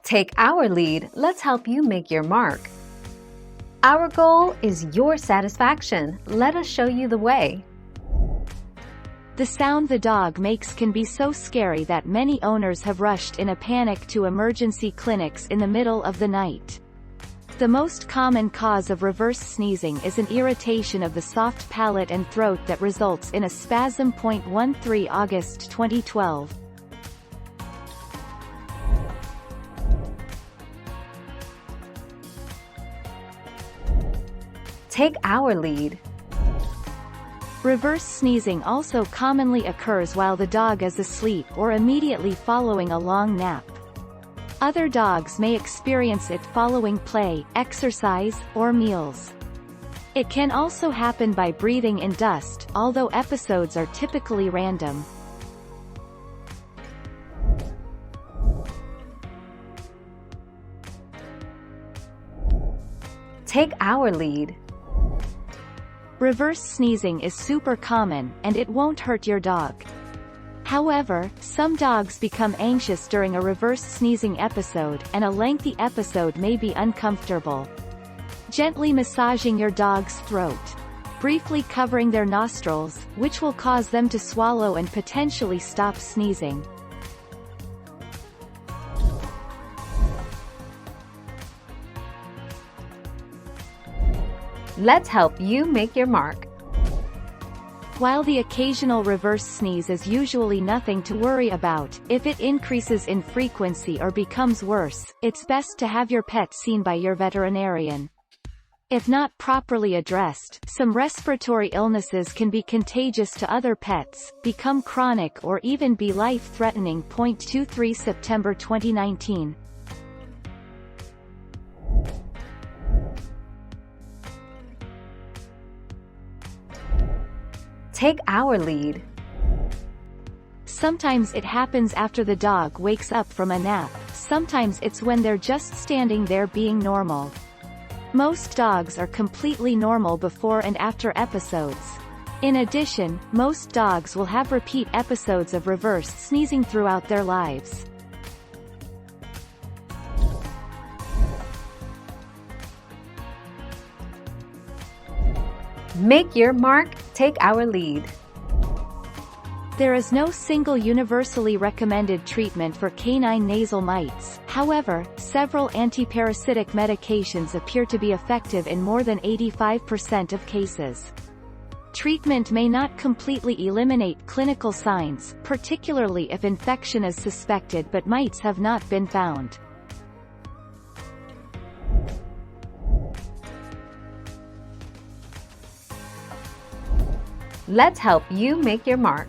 Take our lead, let's help you make your mark. Our goal is your satisfaction. Let us show you the way. The sound the dog makes can be so scary that many owners have rushed in a panic to emergency clinics in the middle of the night. The most common cause of reverse sneezing is an irritation of the soft palate and throat that results in a spasm. 13 August 2012. Take our lead. Reverse sneezing also commonly occurs while the dog is asleep or immediately following a long nap. Other dogs may experience it following play, exercise, or meals. It can also happen by breathing in dust, although episodes are typically random. Take our lead. Reverse sneezing is super common, and it won't hurt your dog. However, some dogs become anxious during a reverse sneezing episode, and a lengthy episode may be uncomfortable. Gently massaging your dog's throat. Briefly covering their nostrils, which will cause them to swallow and potentially stop sneezing. Let's help you make your mark. While the occasional reverse sneeze is usually nothing to worry about, if it increases in frequency or becomes worse, it's best to have your pet seen by your veterinarian. If not properly addressed, some respiratory illnesses can be contagious to other pets, become chronic or even be life-threatening. 23 September 2019. Take our lead. Sometimes it happens after the dog wakes up from a nap, sometimes it's when they're just standing there being normal. Most dogs are completely normal before and after episodes. In addition, most dogs will have repeat episodes of reverse sneezing throughout their lives. Make your mark, take our lead. There is no single universally recommended treatment for canine nasal mites. However, several antiparasitic medications appear to be effective in more than 85% of cases. Treatment may not completely eliminate clinical signs, particularly if infection is suspected but mites have not been found. Let's help you make your mark.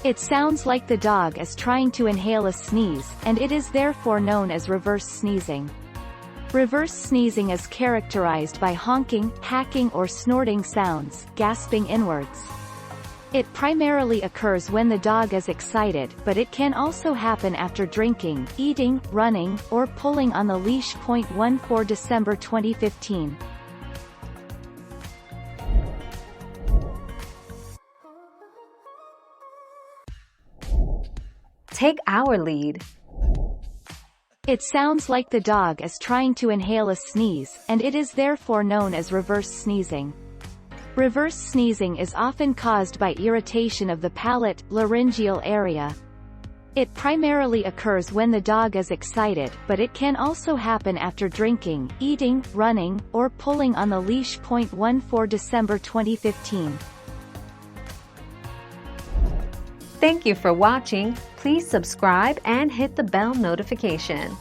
It sounds like the dog is trying to inhale a sneeze, and it is therefore known as reverse sneezing. Reverse sneezing is characterized by honking, hacking or snorting sounds, gasping inwards. It primarily occurs when the dog is excited, but it can also happen after drinking, eating, running, or pulling on the leash. 14 December 2015. Take our lead. It sounds like the dog is trying to inhale a sneeze, and it is therefore known as reverse sneezing. Reverse sneezing is often caused by irritation of the palate, laryngeal area. It primarily occurs when the dog is excited, but it can also happen after drinking, eating, running, or pulling on the leash. 14 December 2015. Thank you for watching. Please subscribe and hit the bell notification.